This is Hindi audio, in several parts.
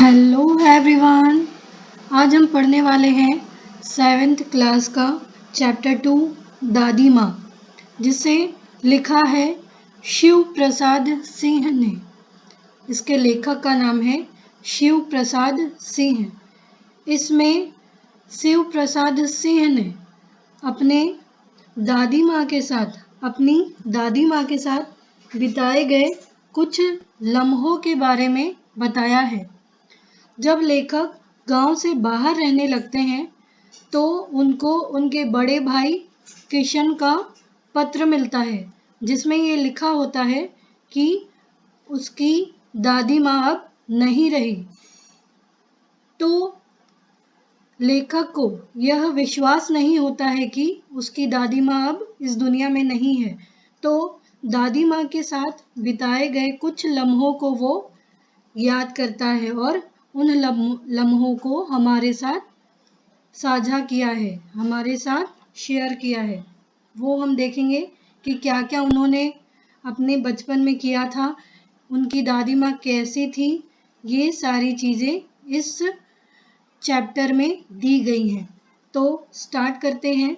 Hello everyone. आज हम पढ़ने वाले हैं 7th क्लास का चैप्टर 2 दादी माँ, जिसे लिखा है शिव प्रसाद सिंह ने। इसके लेखक का नाम है शिव प्रसाद सिंह। इसमें शिव प्रसाद सिंह ने अपनी दादी माँ के साथ बिताए गए कुछ लम्हों के बारे में बताया है। जब लेखक गांव से बाहर रहने लगते हैं तो उनको उनके बड़े भाई किशन का पत्र मिलता है, जिसमें ये लिखा होता है कि उसकी दादी माँ अब नहीं रही। तो लेखक को यह विश्वास नहीं होता है कि उसकी दादी माँ अब इस दुनिया में नहीं है। तो दादी माँ के साथ बिताए गए कुछ लम्हों को वो याद करता है और उन लम्हों को हमारे साथ साझा किया है, हमारे साथ शेयर किया है। वो हम देखेंगे कि क्या क्या उन्होंने अपने बचपन में किया था, उनकी दादी माँ कैसी थी। ये सारी चीज़ें इस चैप्टर में दी गई हैं। तो स्टार्ट करते हैं।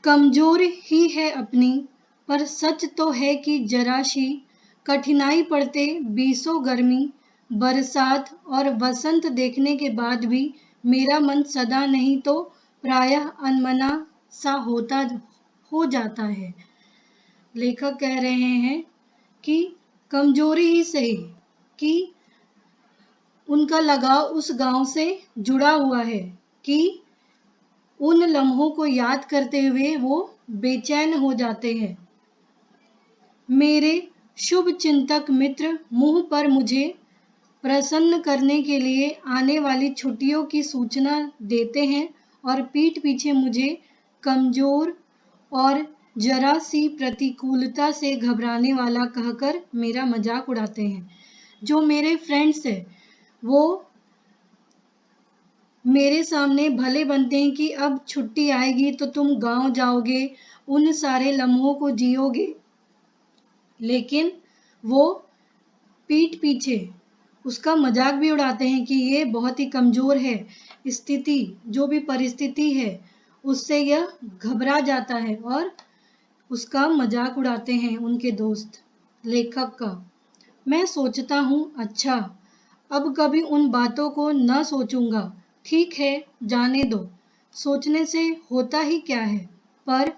कमजोर ही है अपनी, पर सच तो है कि जरा सी कठिनाई पड़ते बीसों गर्मी बरसात और वसंत देखने के बाद भी मेरा मन सदा नहीं तो प्रायः अनमना सा हो जाता है। लेखक कह रहे हैं कि कमजोरी ही सही कि उनका लगाव उस गांव से जुड़ा हुआ है कि उन लम्हों को याद करते हुए वो बेचैन हो जाते हैं। मेरे शुभ चिंतक मित्र मुंह पर मुझे प्रसन्न करने के लिए आने वाली छुट्टियों की सूचना देते हैं और पीठ पीछे मुझे कमजोर और जरा सी प्रतिकूलता से घबराने वाला कहकर मेरा मजाक उड़ाते हैं। जो मेरे फ्रेंड्स हैं वो मेरे सामने भले बनते हैं कि अब छुट्टी आएगी तो तुम गांव जाओगे, उन सारे लम्हों को जियोगे, लेकिन वो पीठ पीछे उसका मजाक भी उड़ाते हैं कि ये बहुत ही कमजोर है, स्थिति जो भी परिस्थिति है उससे यह घबरा जाता है और उसका मजाक उड़ाते हैं उनके दोस्त। लेखक का मैं सोचता हूँ अच्छा अब कभी उन बातों को न सोचूंगा। ठीक है जाने दो, सोचने से होता ही क्या है। पर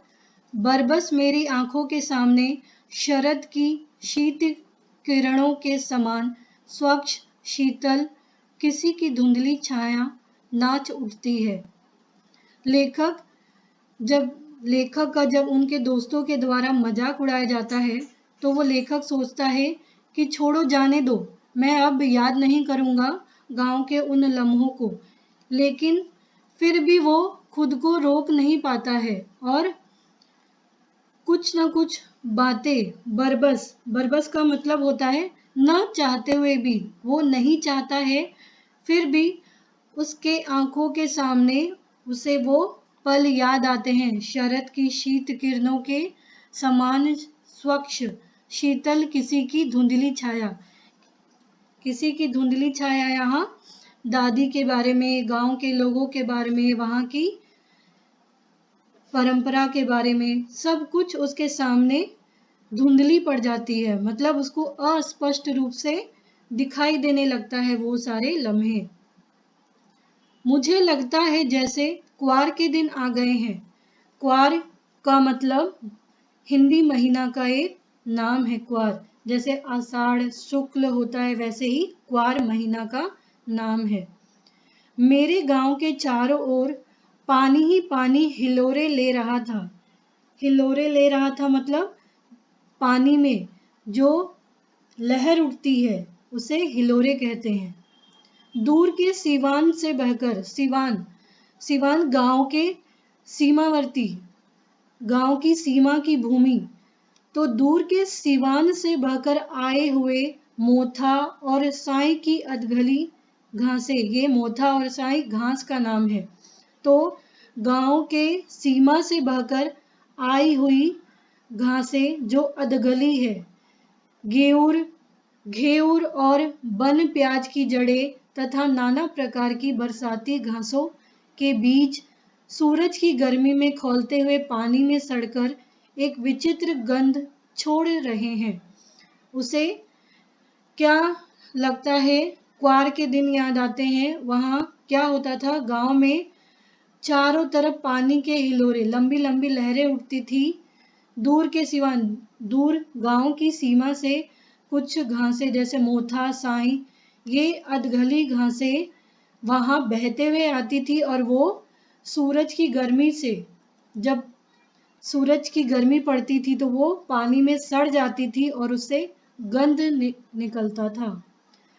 बरबस मेरी आंखों के सामने शरद की शीत किरणों के समान स्वच्छ शीतल किसी की धुंधली छाया नाच उठती है। लेखक का जब उनके दोस्तों के द्वारा मजाक उड़ाया जाता है तो वो लेखक सोचता है कि छोड़ो जाने दो, मैं अब याद नहीं करूँगा गाँव के उन लम्हों को। लेकिन फिर भी वो खुद को रोक नहीं पाता है और कुछ न कुछ बातें बरबस का मतलब होता है न चाहते हुए भी, वो नहीं चाहता है फिर भी उसके आंखों के सामने उसे वो पल याद आते हैं। शरद की शीत किरणों के समान स्वच्छ शीतल किसी की धुंधली छाया यहाँ दादी के बारे में, गांव के लोगों के बारे में, वहाँ की परंपरा के बारे में सब कुछ उसके सामने धुंधली पड़ जाती है, मतलब उसको अस्पष्ट रूप से दिखाई देने लगता है वो सारे लम्हे। मुझे लगता है जैसे क्वार के दिन आ गए हैं। क्वार का मतलब हिंदी महीना का एक नाम है। क्वार जैसे आषाढ़ शुक्ल होता है वैसे ही क्वार महीना का नाम है। मेरे गांव के चारों ओर पानी ही पानी हिलोरे ले रहा था मतलब पानी में जो लहर उठती है उसे हिलोरे कहते हैं। दूर के सिवान से बहकर सिवान गांव की सीमा की भूमि, तो दूर के सिवान से बहकर आए हुए मोथा और साई की अधगली घासें, ये मोथा और साई घास का नाम है। तो गांव के सीमा से बहकर आई हुई घासें जो अधगली है, गेऊर घेवर और वन प्याज की जड़ें तथा नाना प्रकार की बरसाती घासों के बीज सूरज की गर्मी में खौलते हुए पानी में सड़कर एक विचित्र गंध छोड़ रहे हैं। उसे क्या लगता है, क्वार के दिन याद आते हैं। वहाँ क्या होता था, गांव में चारों तरफ पानी के हिलोरे, लंबी लंबी लहरें उठती थी। दूर गांव की सीमा से कुछ घासें जैसे मोथा, साई, ये अधगली घासें वहां बहते हुए आती थी और वो सूरज की गर्मी से, जब सूरज की गर्मी पड़ती थी तो वो पानी में सड़ जाती थी और उससे गंध निकलता था।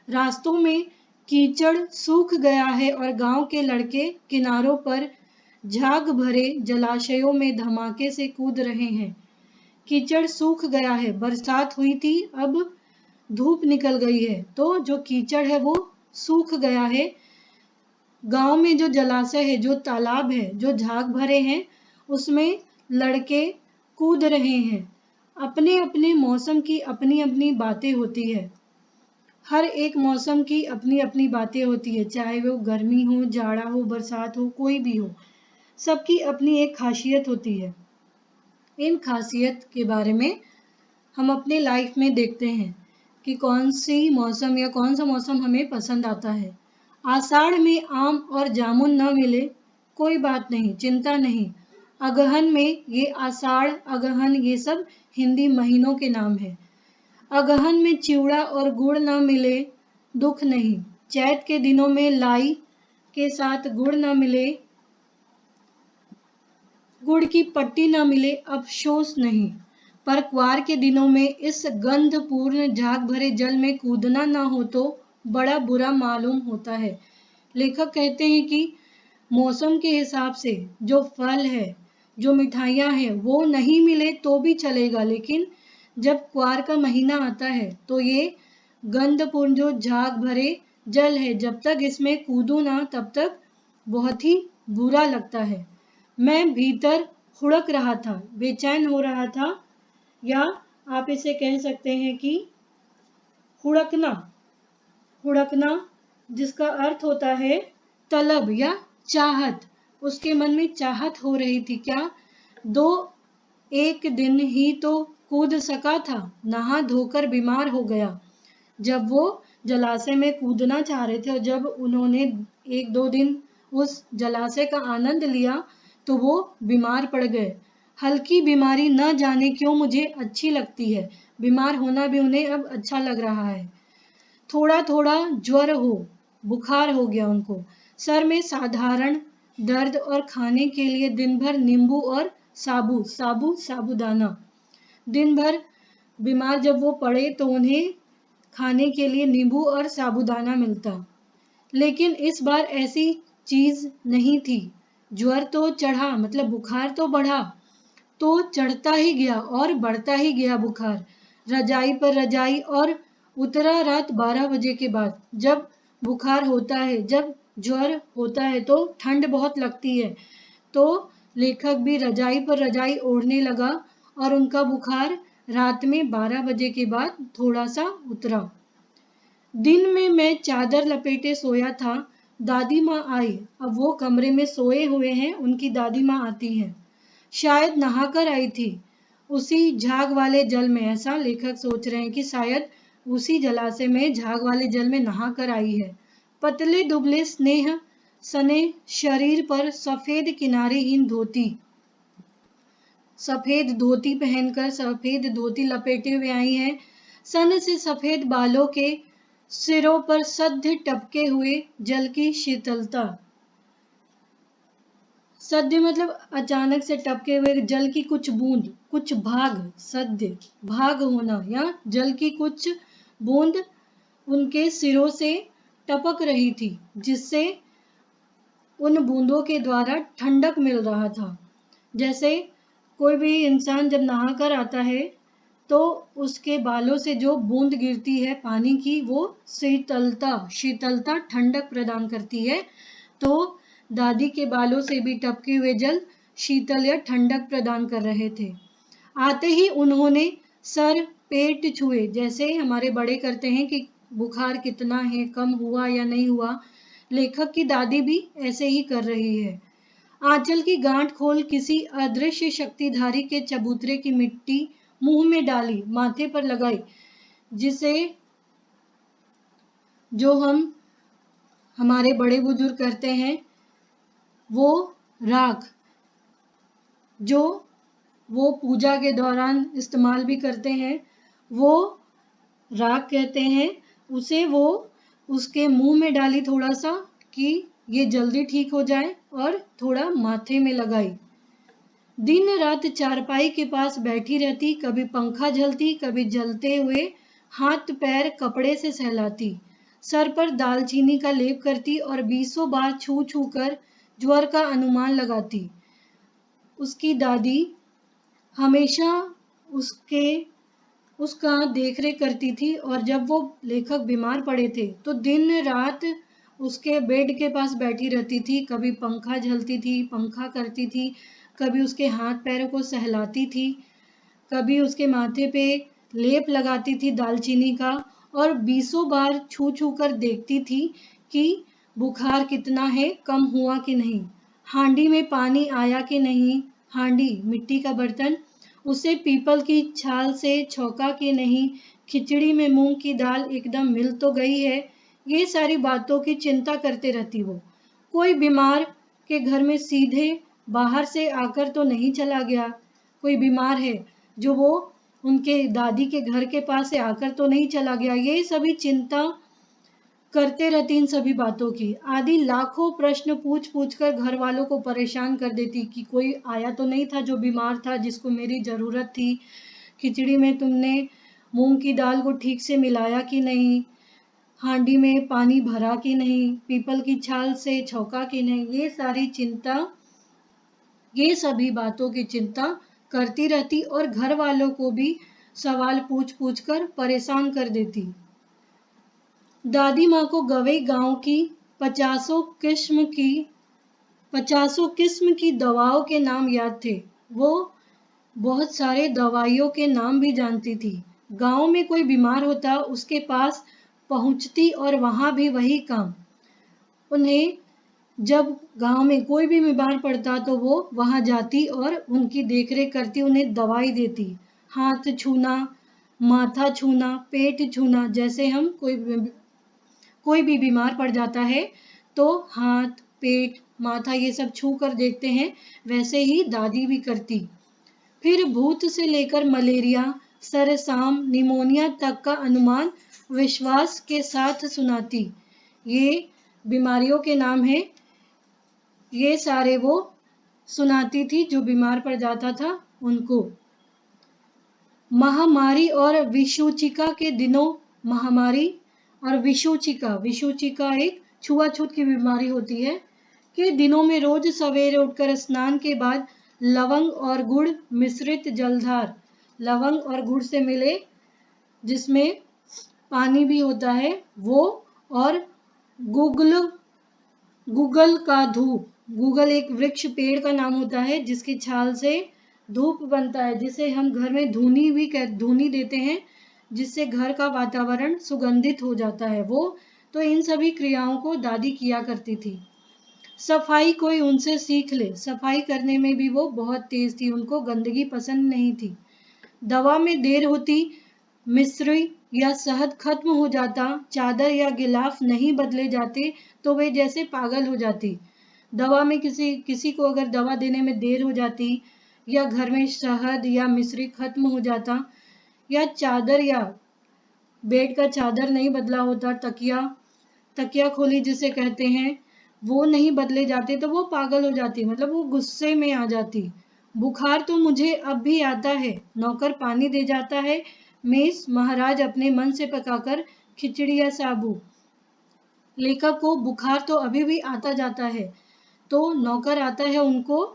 रास्तों में कीचड़ सूख गया है और गांव के लड़के किनारों पर झाग भरे जलाशयों में धमाके से कूद रहे हैं। कीचड़ सूख गया है, बरसात हुई थी, अब धूप निकल गई है तो जो कीचड़ है वो सूख गया है। गांव में जो जलाशय है, जो तालाब है, जो झाग भरे हैं, उसमें लड़के कूद रहे हैं। अपने अपने मौसम की अपनी अपनी बातें होती है। हर एक मौसम की अपनी अपनी बातें होती है, चाहे वो गर्मी हो, जाड़ा हो, बरसात हो, कोई भी हो, सबकी अपनी एक खासियत होती है। इन खासियत के बारे में हम अपने लाइफ में देखते हैं कि कौन सी मौसम या कौन सा मौसम हमें पसंद आता है। आषाढ़ में आम और जामुन न मिले, कोई बात नहीं, चिंता नहीं। अगहन में, ये आषाढ़, अगहन, ये सब हिंदी महीनों के नाम है। अगहन में चिवड़ा और गुड़ न मिले, दुख नहीं। चैत के दिनों में लाई के साथ गुड़ न मिले, गुड़ की पट्टी न मिले, अफसोस नहीं। पर क्वार के दिनों में इस गंधपूर्ण झाग भरे जल में कूदना न हो तो बड़ा बुरा मालूम होता है। लेखक कहते हैं कि मौसम के हिसाब से जो फल है, जो मिठाइयाँ हैं, वो नहीं मिले तो भी चलेगा, लेकिन जब क्वार का महीना आता है तो ये गंधपूर्ण जो झाग भरे जल है, जब तक इसमें कूदूं ना तब तक बहुत ही बुरा लगता है। मैं भीतर हुड़क रहा था, बेचैन हो रहा था, या आप इसे कह सकते हैं कि हुड़कना। हुड़कना जिसका अर्थ होता है तलब या चाहत। उसके मन में चाहत हो रही थी। क्या दो एक दिन ही तो कूद सका था, नहा धोकर बीमार हो गया। जब वो जलाशय में कूदना चाह रहे थे और जब उन्होंने एक दो दिन उस जलाशय का आनंद लिया तो वो बीमार पड़ गए। हल्की बीमारी न जाने क्यों मुझे अच्छी लगती है, बीमार होना भी उन्हें अब अच्छा लग रहा है। थोड़ा थोड़ा ज्वर हो, बुखार हो गया उनको। सर में साधारण दर्द और खाने के लिए दिन भर नींबू और साबूदाना। दिन भर बीमार जब वो पड़े तो उन्हें खाने के लिए नींबू और साबूदाना मिलता, लेकिन इस बार ऐसी चीज नहीं थी। ज्वर तो चढ़ा, मतलब बुखार तो बढ़ा, तो चढ़ता ही गया और बढ़ता ही गया बुखार, रजाई पर रजाई, और उतरा रात 12 बजे के बाद। जब बुखार होता है, जब ज्वर होता है तो ठंड बहुत लगती है, तो लेखक भी रजाई पर रजाई ओढ़ने लगा और उनका बुखार रात में 12 बजे के बाद थोड़ा सा उतरा। दिन में मैं चादर लपेटे सोया था, दादी माँ आई। अब वो कमरे में सोए हुए हैं, उनकी दादी माँ आती हैं। शायद नहाकर आई थी उसी झाग वाले जल में। ऐसा लेखक सोच रहे हैं कि शायद उसी जलाशय में, झाग वाले जल में नहाकर आई है। पतले दुबले स्नेह सने शरीर पर सफेद किनारेहीन धोती, सफेद धोती पहनकर, सफेद धोती लपेटे हुए आई हैं। सन से सफेद बालों के सिरों पर सद्य टपके हुए जल की शीतलता। सद्य मतलब अचानक से टपके हुए जल की कुछ बूंद, कुछ भाग, सद्य भाग होना, या जल की कुछ बूंद उनके सिरों से टपक रही थी, जिससे उन बूंदों के द्वारा ठंडक मिल रहा था। जैसे कोई भी इंसान जब नहा कर आता है तो उसके बालों से जो बूंद गिरती है पानी की, वो शीतलता ठंडक प्रदान करती है। तो दादी के बालों से भी टपके हुए जल शीतल या ठंडक प्रदान कर रहे थे। आते ही उन्होंने सर पेट छुए, जैसे हमारे बड़े करते हैं कि बुखार कितना है, कम हुआ या नहीं हुआ, लेखक की दादी भी ऐसे ही कर रही है। आंचल की गांठ खोल किसी अदृश्य शक्तिधारी के चबूतरे की मिट्टी मुंह में डाली, माथे पर लगाई, जिसे जो हम हमारे बड़े बुजुर्ग करते हैं, वो राख, जो वो पूजा के दौरान इस्तेमाल भी करते हैं, वो राख कहते हैं, उसे वो उसके मुंह में डाली थोड़ा सा कि ये जल्दी ठीक हो जाए और थोड़ा माथे में लगाई। दिन रात चारपाई के पास बैठी रहती, कभी पंखा झलती, कभी जलते हुए हाथ पैर कपड़े से सहलाती, सर पर दालचीनी का लेप करती और 20 बार छू छू कर ज्वर का अनुमान लगाती। उसकी दादी हमेशा उसका देखरेख करती थी, और जब वो लेखक बीमार पड़े थे तो दिन रात उसके बेड के पास बैठी रहती थी, कभी पंखा झलती थी, पंखा करती थी, कभी उसके हाथ पैरों को सहलाती थी, कभी उसके माथे पे लेप लगाती थी दालचीनी का, और 20 बार छू छू कर देखती थी कि बुखार कितना है, कम हुआ कि नहीं, हांडी में पानी आया कि नहीं, हांडी मिट्टी का बर्तन, उसे पीपल की छाल से छौंका कि नहीं, खिचड़ी में मूंग की दाल एकदम मिल तो गई है। ये सारी बातों की चिंता करते रहती वो। कोई बीमार के घर में सीधे बाहर से आकर तो नहीं चला गया, कोई बीमार है जो वो उनके दादी के घर के पास से आकर तो नहीं चला गया, ये सभी चिंता करते रहती इन सभी बातों की। आदि लाखों प्रश्न पूछ पूछ कर घर वालों को परेशान कर देती कि कोई आया तो नहीं था जो बीमार था, जिसको मेरी जरूरत थी, खिचड़ी में तुमने मूंग की दाल को ठीक से मिलाया कि नहीं, हांडी में पानी भरा कि नहीं, पीपल की छाल से छौंका कि नहीं, ये सभी बातों की चिंता करती रहती और घर वालों को भी सवाल पूछ पूछ कर परेशान कर देती। दादी माँ को गवई गांव की 50 की दवाओं के नाम याद थे। वो बहुत सारे दवाइयों के नाम भी जानती थी। गांव में कोई बीमार होता, उसके पास पहुंचती और वहां भी वही काम। उन्हें जब गांव में कोई भी बीमार पड़ता तो वो वहां जाती और उनकी देखरेख करती, उन्हें दवाई देती। हाथ छूना, माथा छूना, पेट छूना, जैसे हम कोई भी बीमार पड़ जाता है तो हाथ पेट माथा ये सब छू कर देखते हैं, वैसे ही दादी भी करती। फिर भूत से लेकर मलेरिया, सरसाम, निमोनिया तक का अनुमान विश्वास के साथ सुनाती। ये बीमारियों के नाम हैं, ये सारे वो सुनाती थी जो बीमार पड़ जाता था उनको। महामारी और विषूचिका के दिनों, महामारी और विषूचिका एक छुआछूत की बीमारी होती है, के दिनों में रोज सवेरे उठकर स्नान के बाद लवंग और गुड़ मिश्रित जलधार, लवंग और गुड़ से मिले जिसमें पानी भी होता है वो, और गूगल का धूप, गूगल एक वृक्ष पेड़ का नाम होता है जिसकी छाल से धूप बनता है, जिसे हम घर में धूनी देते हैं, जिससे घर का वातावरण सुगंधित हो जाता है वो। तो इन सभी क्रियाओं को दादी किया करती थी। सफाई कोई उनसे सीख ले, सफाई करने में भी वो बहुत तेज थी, उनको गंदगी पसंद नहीं थी। दवा में देर होती, मिश्री या शहद खत्म हो जाता, चादर या गिलाफ नहीं बदले जाते तो वे जैसे पागल हो जाती। दवा में किसी को अगर दवा देने में देर हो जाती, या घर में शहद या मिश्री खत्म हो जाता, या चादर या बेड का चादर नहीं बदला होता, तकिया खोली जिसे कहते हैं, वो नहीं बदले जाते तो वो पागल हो जाती, मतलब वो गुस्से में आ जाती। बुखार तो मुझे अब भी आता है, नौकर पानी दे जाता है, मेस महाराज अपने मन से पकाकर खिचड़ी या साबू। लेखक को बुखार तो अभी भी आता जाता है, तो नौकर आता है, उनको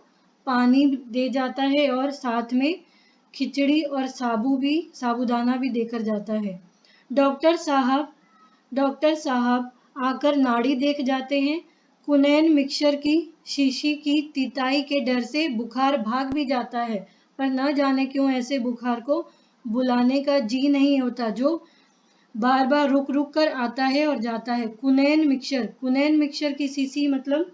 पानी दे जाता है और साथ में खिचड़ी और साबूदाना भी देकर जाता है। डॉक्टर साहब आकर नाड़ी देख जाते हैं। कुनैन मिक्सर की शीशी की तिताई के डर से बुखार भाग भी जाता है, पर न जाने क्यों ऐसे बुखार को बुलाने का जी नहीं होता, जो बार बार रुक रुक कर आता है और जाता है। कुनैन मिक्सचर, कुनैन मिक्सचर की शीशी मतलब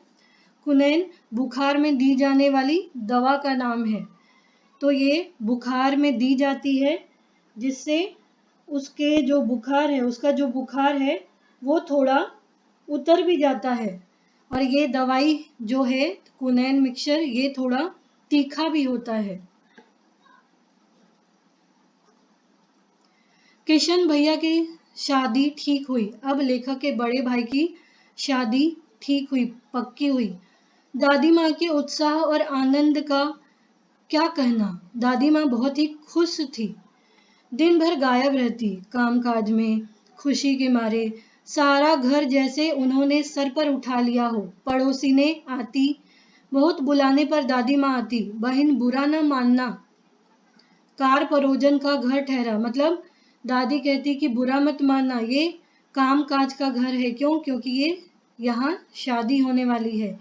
कुनैन बुखार में दी जाने वाली दवा का नाम है। तो ये बुखार में दी जाती है, जिससे उसके जो बुखार है, उसका जो बुखार है वो थोड़ा उतर भी जाता है। और ये दवाई जो है कुनैन मिक्सचर, ये थोड़ा तीखा भी होता है। किशन भैया की शादी ठीक हुई। अब लेखक के बड़े भाई की शादी ठीक हुई, पक्की हुई। दादी माँ के उत्साह और आनंद का क्या कहना। दादी माँ बहुत ही खुश थी, दिन भर गायब रहती कामकाज में, खुशी के मारे। सारा घर जैसे उन्होंने सर पर उठा लिया हो। पड़ोसी ने आती, बहुत बुलाने पर दादी माँ आती। बहन बुरा न मानना, कार परोजन का घर ठहरा, मतलब दादी कहती कि बुरा मत मानना, ये काम काज का घर है। क्यों? क्योंकि ये यहाँ शादी होने वाली है।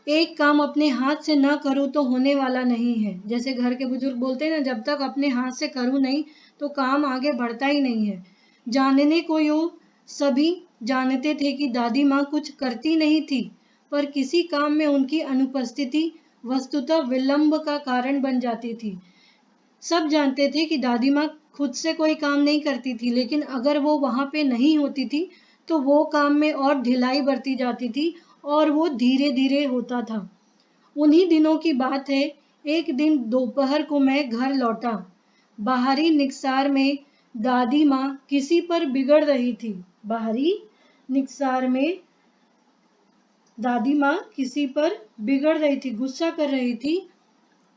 एक काम अपने हाथ से ना करूँ तो होने वाला नहीं है। जैसे घर के बुजुर्ग बोलते हैं ना, जब तक अपने हाथ से करूँ नहीं तो काम आगे बढ़ता ही नहीं है। जानने को यो सभी जानते थे कि दादी माँ कुछ करती नहीं थी, पर किसी काम में उनकी अनुपस्थिति वस्तुतः विलंब का कारण बन जाती थी। सब जानते थे कि दादी माँ खुद से कोई काम नहीं करती थी, लेकिन अगर वो वहाँ पे नहीं होती थी तो वो काम में और ढिलाई बरती जाती थी और वो धीरे धीरे होता था। उन्हीं दिनों की बात है, एक दिन दोपहर को मैं घर लौटा। बाहरी निकसार में दादी माँ किसी पर बिगड़ रही थी। बाहरी निकसार में दादी माँ किसी पर बिगड़ रही थी, गुस्सा कर रही थी।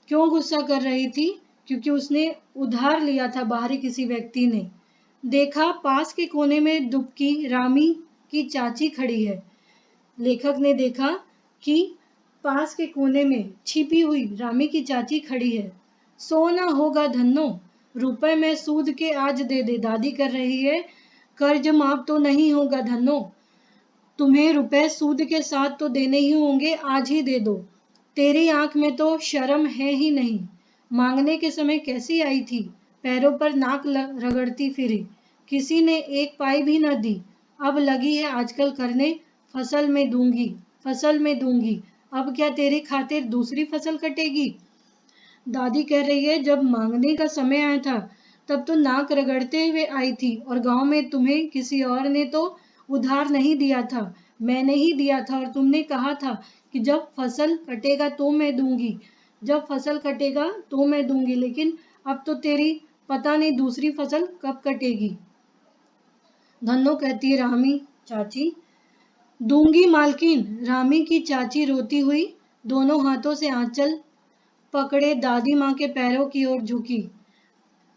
क्यों गुस्सा कर रही थी? क्योंकि उसने उधार लिया था बाहरी किसी व्यक्ति ने। देखा पास के कोने में दुबकी रामी की चाची खड़ी है। लेखक ने देखा कि पास के कोने में छिपी हुई रामी की चाची खड़ी है। सोना होगा धन्नो, रुपए में सूद के आज दे दे, दादी कर रही है। कर्ज माफ तो नहीं होगा धन्नो, तुम्हें रुपए सूद के साथ तो देने ही होंगे, आज ही दे दो। तेरी आंख में तो शर्म है ही नहीं। मांगने के समय कैसी आई थी, पैरों पर नाक रगड़ती फिरी। किसी ने एक पाई भी न दी। अब लगी है आजकल करने, फसल में दूंगी, फसल में दूंगी। अब क्या तेरी खातिर दूसरी फसल कटेगी? दादी कह रही है, जब मांगने का समय आया था तब तो नाक रगड़ते हुए आई थी, और गांव में तुम्हें किसी और ने तो उधार नहीं दिया था, मैंने ही दिया था। और तुमने कहा था कि जब फसल कटेगा तो मैं दूंगी, जब फसल कटेगा तो मैं दूंगी, लेकिन अब तो तेरी पता नहीं दूसरी फसल कब कटेगी। धन्नो कहती है, रामी चाची दूंगी मालकिन। रामी की चाची रोती हुई दोनों हाथों से आंचल पकड़े दादी माँ के पैरों की ओर झुकी।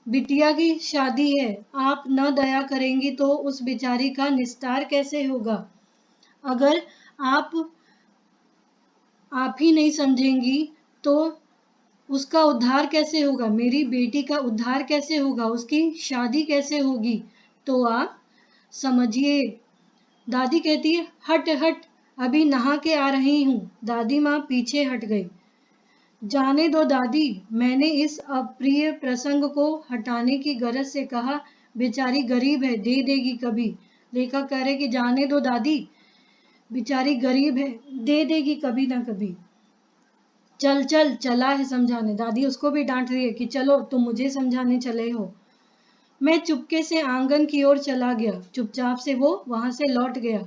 बिटिया की शादी है, आप न दया करेंगी तो उस बेचारी का निस्तार कैसे होगा? अगर आप ही नहीं समझेंगी तो उसका उद्धार कैसे होगा? मेरी बेटी का उद्धार कैसे होगा? उसकी शादी कैसे होगी? तो आप समझिए। दादी कहती है, हट हट, अभी नहा के आ रही हूँ। दादी माँ पीछे हट गई। जाने दो दादी, मैंने इस अप्रिय प्रसंग को हटाने की गरज से कहा। बेचारी गरीब है, दे देगी कभी। लेखक कह रहे कि जाने दो दादी, बेचारी गरीब है, दे देगी कभी ना कभी। चल चल, चला है समझाने। दादी उसको भी डांट रही है कि चलो, तुम मुझे समझाने चले हो। मैं चुपके से आंगन की ओर चला गया। चुपचाप से वो वहां से लौट गया।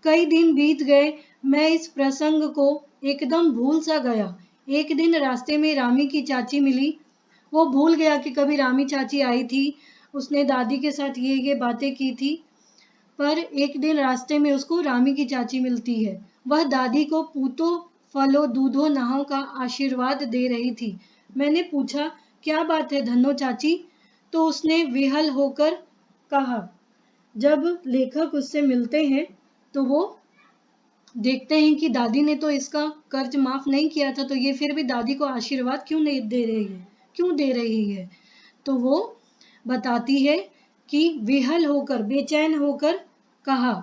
कई दिन बीत गए, मैं इस प्रसंग को एकदम भूल सा गया। एक दिन रास्ते में रामी की चाची मिली। वो भूल गया कि कभी रामी चाची आई थी, उसने दादी के साथ ये बातें की थी। पर एक दिन रास्ते में उसको रामी की चाची मिलती है। वह दादी को पूतो फलो दूधो नहाओ का आशीर्वाद दे रही थी। मैंने पूछा, क्या बात है धन्नो चाची? तो उसने विहल होकर कहा। जब लेखक उससे मिलते हैं तो वो देखते हैं कि दादी ने तो इसका कर्ज माफ नहीं किया था, तो ये फिर भी दादी को आशीर्वाद क्यों नहीं दे रही है, क्यों दे रही है? तो वो बताती है कि विहल होकर, बेचैन होकर कहा,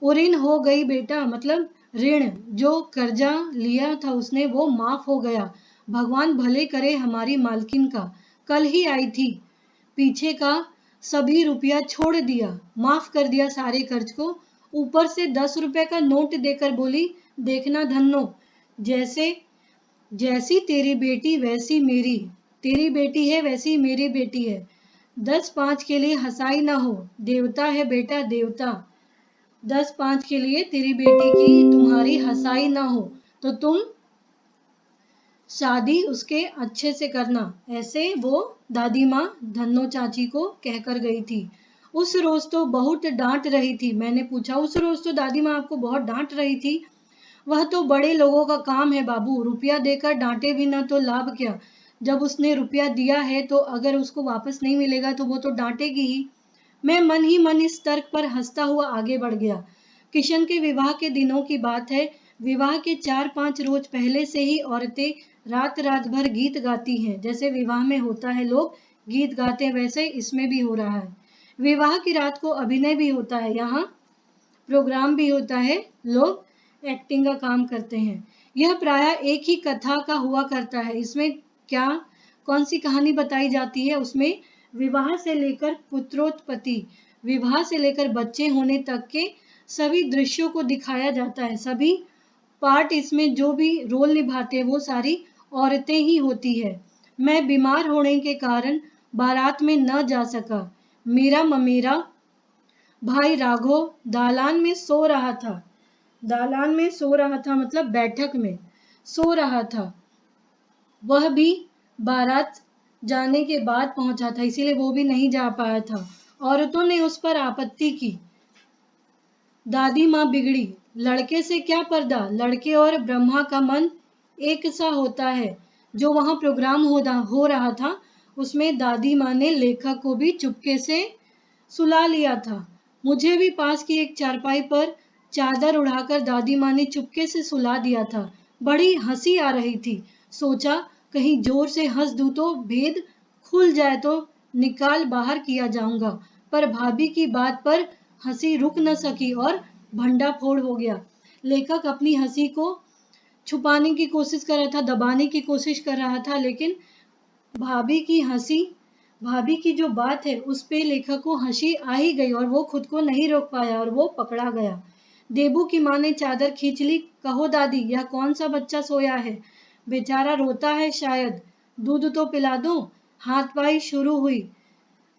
उऋण हो गई बेटा, मतलब ऋण जो कर्जा लिया था उसने वो माफ हो गया। भगवान भले करे हमारी मालकिन का। कल ही आई थी, पीछे का सभी रुपया छोड़ दिया, माफ कर दिया सारे कर्ज को। ऊपर से 10 रुपए का नोट देकर बोली, देखना धन्नो, जैसे जैसी तेरी बेटी वैसी मेरी, तेरी बेटी है वैसी मेरी बेटी है। 10-5 के लिए हंसाई ना हो, देवता है बेटा देवता। 10-5 के लिए तेरी बेटी की तुम्हारी हंसाई ना हो तो तुम शादी उसके अच्छे से करना। ऐसे वो दादी माँ धन्नो चाची को कहकर गई थी। उस रोज तो बहुत डांट रही थी। मैंने पूछा, उस रोज तो दादी माँ आपको बहुत डांट रही थी? वह तो बड़े लोगों का काम है बाबू, रुपया देकर डांटे भी ना तो लाभ क्या। जब उसने रुपया दिया है तो अगर उसको वापस नहीं मिलेगा तो वो तो डांटेगी ही। मैं मन ही मन इस तर्क पर हंसता हुआ आगे बढ़ गया। किशन के विवाह के दिनों की बात है। विवाह के 4-5 रोज पहले से ही औरतें रात रात भर गीत गाती हैं। जैसे विवाह में होता है लोग गीत गाते हैं, वैसे इसमें भी हो रहा है। विवाह की रात को अभिनय भी होता है, यहाँ प्रोग्राम भी होता है, लोग एक्टिंग का काम करते हैं। यह प्रायः एक ही कथा का हुआ करता है। इसमें क्या कौन सी कहानी बताई जाती है? उसमें विवाह से लेकर पुत्रोत्पत्ति, विवाह से लेकर बच्चे होने तक के सभी दृश्यों को दिखाया जाता है। सभी पार्ट इसमें जो भी रोल निभाते हैं वो सारी औरतें ही होती है। मैं बीमार होने के कारण बारात में न जा सका। मेरा ममेरा भाई राघव दालान में सो रहा था। दालान में सो रहा था मतलब बैठक में सो रहा था। वह भी बारात जाने के बाद पहुंचा था, इसीलिए वो भी नहीं जा पाया था। औरतों ने उस पर आपत्ति की। दादी माँ बिगड़ी। लड़के से क्या पर्दा, लड़के और ब्रह्मा का मन एक सा होता है। जो वहां प्रोग्राम हो रहा था उसमें दादी माँ ने लेखक को भी चुपके से सुला लिया था। मुझे भी पास की एक चारपाई पर चादर उड़ाकर दादी माँ ने चुपके से सुला दिया था। बड़ी हंसी आ रही थी। सोचा कहीं जोर से हंस दूं तो भेद खुल जाए तो निकाल बाहर किया जाऊंगा, पर भाभी की बात पर हंसी रुक न सकी और भंडाफोड़ हो गया। लेखक अपनी हंसी को छुपाने की कोशिश कर रहा था, दबाने की कोशिश कर रहा था, लेकिन भाभी की हंसी, भाभी की जो बात है उस पे लेखक को हंसी आ ही गई और वो खुद को नहीं रोक पाया और वो पकड़ा गया। देबू की माँ ने चादर खींच ली। कहो दादी, यह कौन सा बच्चा सोया है? बेचारा रोता है शायद, दूध तो पिला दो। हाथपाई शुरू हुई,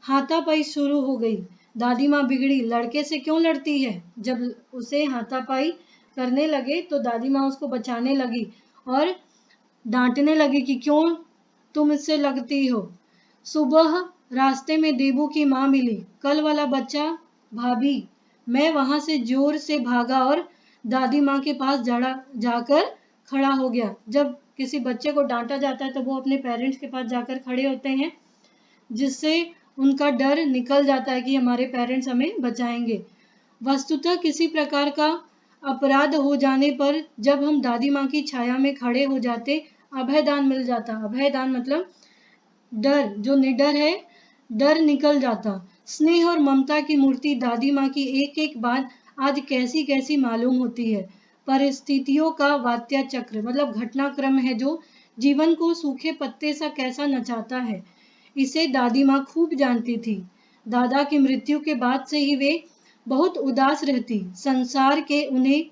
हाथापाई शुरू हो गई। दादी माँ बिगड़ी। लड़के से क्यों लड़ती है? जब उसे हाथापाई करने लगे तो दादी माँ उसको बचाने लगी और डांटने लगी कि क्यों तुम इससे लगती हो। सुबह रास्ते में देबू की माँ मिली। कल वाला बच्चा भाभी। मैं वहां से जोर से भागा और दादी माँ के पास जाकर खड़ा हो गया। जब किसी बच्चे को डांटा जाता है तो वो अपने पेरेंट्स के पास जाकर खड़े होते हैं, जिससे उनका डर निकल जाता है कि हमारे पेरेंट्स हमें बचाएंगे। वस्तुतः किसी प्रकार का अपराध हो जाने पर जब हम दादी माँ की छाया में खड़े हो जाते, अभयदान मिल जाता। अभयदान मतलब डर, जो निडर है डर निकल जाता। स्नेह और ममता की मूर्ति दादी माँ की एक एक बात आज कैसी कैसी मालूम होती है। परिस्थितियों का वात्या चक्र मतलब घटनाक्रम है जो जीवन को सूखे पत्ते सा कैसा नचाता है, इसे दादी माँ खूब जानती थी। दादा की मृत्यु के बाद से ही वे बहुत उदास रहती। संसार के उन्हें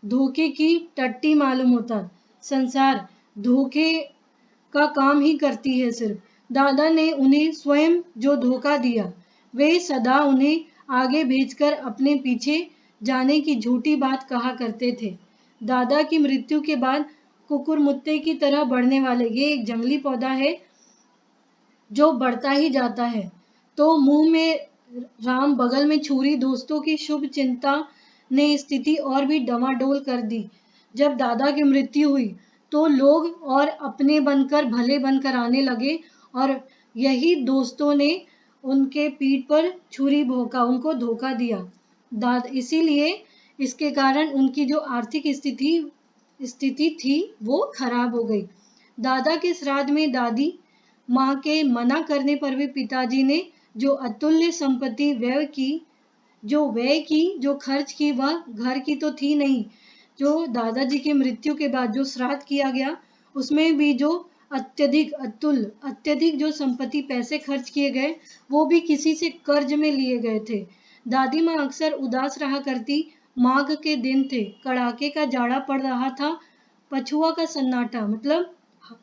धोखे की टट्टी मालूम होता। संसार धोखे का काम ही करती है सिर्फ। दादा ने उन्हें स्वयं जो धोखा दिया, वे सदा उन्हें आगे भेजकर अपने पीछे जाने की झूठी बात कहा करते थे। दादा की मृत्यु के बाद कुकुरमुत्ते की तरह बढ़ने वाले, ये एक जंगली पौधा है जो बढ़ता ही जाता है। तो मुंह में राम बगल में छुरी, दोस्तों की शुभ चिंता ने स्थिति और भी डवाडोल कर दी। जब दादा की मृत्यु हुई तो लोग और अपने बनकर भले बनकर आने लगे और यही दोस्तों ने उनके पीठ पर छुरी भोंका, उनको धोखा दिया। इसीलिए इसके कारण उनकी जो आर्थिक स्थिति थी वो खराब हो गई। दादा के श्राद्ध में दादी माँ के मना करने पर भी पिताजी ने जो अतुल्य संपत्ति व्यय की, जो खर्च की, वह घर की तो थी नहीं। जो दादाजी की मृत्यु के बाद जो श्राद्ध किया गया उसमें भी जो अत्यधिक अतुल अत्यधिक जो संपत्ति पैसे खर्च किए गए वो भी किसी से कर्ज में लिए गए थे। दादी माँ अक्सर उदास रहा करती। माघ के दिन थे, कड़ाके का जाड़ा पड़ रहा था। पछुआ का सन्नाटा मतलब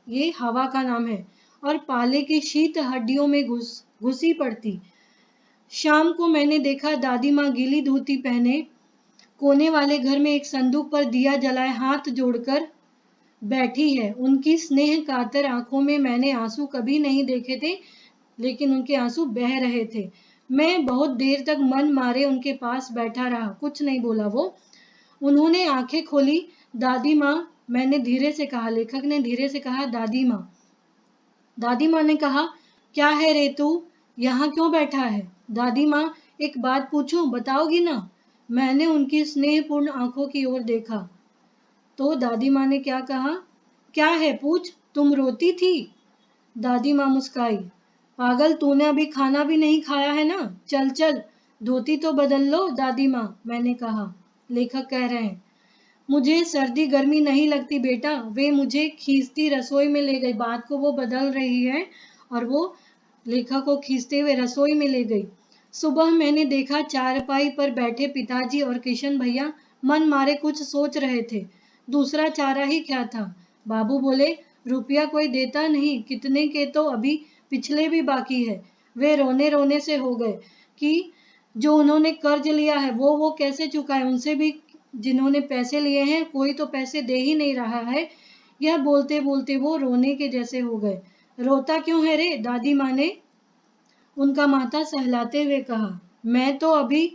ये हवा का नाम है, और पाले की शीत हड्डियों में घुसी पड़ती। शाम को मैंने देखा दादी माँ गीली धोती पहने कोने वाले घर में एक संदूक पर दिया जलाए हाथ जोड़कर बैठी है। उनकी स्नेह कातर आंखों में मैंने आंसू कभी नहीं देखे थे, लेकिन उनके आंसू बह रहे थे। मैं बहुत देर तक मन मारे उनके पास बैठा रहा, कुछ नहीं बोला वो। उन्होंने आंखें खोली। दादी माँ, मैंने धीरे से कहा, लेखक ने धीरे से कहा, दादी माँ। दादी माँ ने कहा, क्या है रे तू, यहाँ क्यों बैठा है? दादी माँ, एक बात पूछूं, बताओगी ना? मैंने उनकी स्नेहपूर्ण आंखों की ओर देखा तो दादी माँ ने क्या कहा, क्या है पूछ, तुम रोती थी? दादी माँ मुस्काई, पागल, तूने अभी खाना भी नहीं खाया है ना, चल चल धोती तो बदल लो। दादी माँ, मैंने कहा। लेखक कह रहे हैं, मुझे सर्दी गर्मी नहीं लगती बेटा। वे मुझे खींचती रसोई में ले गई। बात को वो बदल रही है और वो लेखक को खींचते हुए रसोई में ले गई। सुबह मैंने देखा चारपाई पर बैठे पिताजी और किशन भैया मन मारे कुछ सोच रहे थे। दूसरा चारा ही क्या था। बाबू बोले, रुपया कोई देता नहीं, कितने के तो अभी पिछले भी बाकी है। वे रोने रोने से हो गए कि जो उन्होंने कर्ज लिया है वो कैसे चुकाए, उनसे भी जिन्होंने पैसे लिए हैं कोई तो पैसे दे ही नहीं रहा है। यह बोलते बोलते वो रोने के जैसे हो गए। रोता क्यों है रे? दादी माँ ने उनका माथा सहलाते हुए कहा। मैं तो अभी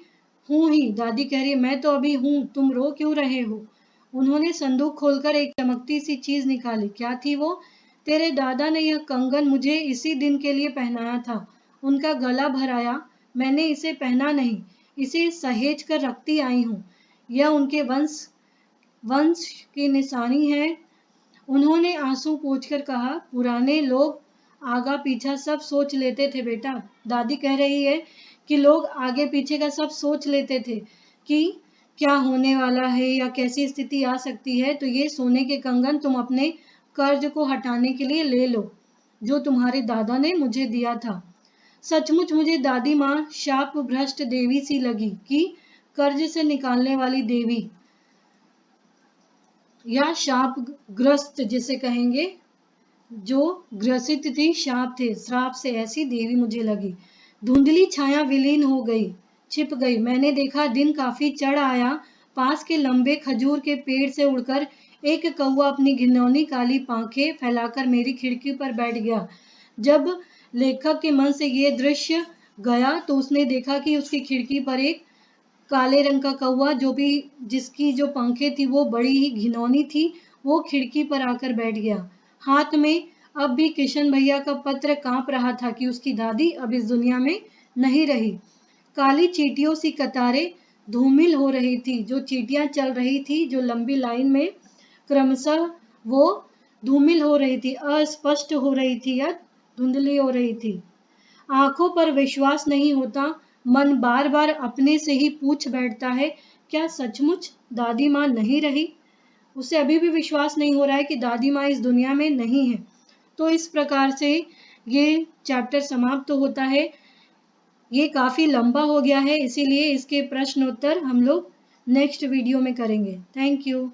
हूं ही, दादी कह रही है, मैं तो अभी हूं, तुम रो क्यों रहे हो? उन्होंने संदूक खोलकर एक चमकती सी चीज निकाली। क्या थी वो? तेरे दादा ने यह कंगन मुझे इसी दिन के लिए पहनाया था। उनका गला भराया। मैंने इसे पहना नहीं, इसे सहेज कर रखती आई हूँ। यह उनके वंश की निशानी है। उन्होंने आंसू पोंछकर कहा, पुराने लोग आगा पीछा सब सोच लेते थे बेटा। दादी कह रही है कि लोग आगे पीछे का सब सोच लेते थे कि क्या होने वाला है या कैसी स्थिति आ सकती है। तो ये सोने के कंगन तुम अपने कर्ज को हटाने के लिए ले लो, जो तुम्हारे दादा ने मुझे दिया था। सचमुच मुझे दादी माँ शाप भ्रष्ट देवी सी लगी, कि कर्ज से निकालने वाली देवी या शाप ग्रस्त जिसे कहेंगे, जो ग्रसित थी, शाप थे, श्राप से, ऐसी देवी मुझे लगी। धुंधली छाया विलीन हो गई, छिप गई। मैंने देखा दिन काफी चढ़ आया। पास के लंबे खजूर के पेड़ से उड़कर एक कौवा अपनी घिनौनी काली पांखें फैलाकर मेरी खिड़की पर बैठ गया। जब लेखक के मन से ये दृश्य गया तो उसने देखा कि उसकी खिड़की पर एक काले रंग का कौवा, जिसकी जो पंखें थी वो बड़ी ही घिनौनी थी, वो खिड़की पर आकर बैठ गया। हाथ में अब भी किशन भैया का पत्र कांप रहा था कि उसकी दादी अब इस दुनिया में नहीं रही। काली चींटियों सी कतारें धूमिल हो रही थी। जो चींटियां चल रही थी, जो लंबी लाइन में क्रमशः वो धूमिल हो रही थी, अस्पष्ट हो रही थी या धुंधली हो रही थी। आंखों पर विश्वास नहीं होता। मन बार बार अपने से ही पूछ बैठता है, क्या सचमुच दादी माँ नहीं रही? उसे अभी भी विश्वास नहीं हो रहा है कि दादी माँ इस दुनिया में नहीं है। तो इस प्रकार से ये चैप्टर समाप्त होता है। ये काफी लंबा हो गया है, इसीलिए इसके प्रश्न उत्तर हम लोग नेक्स्ट वीडियो में करेंगे। Thank you.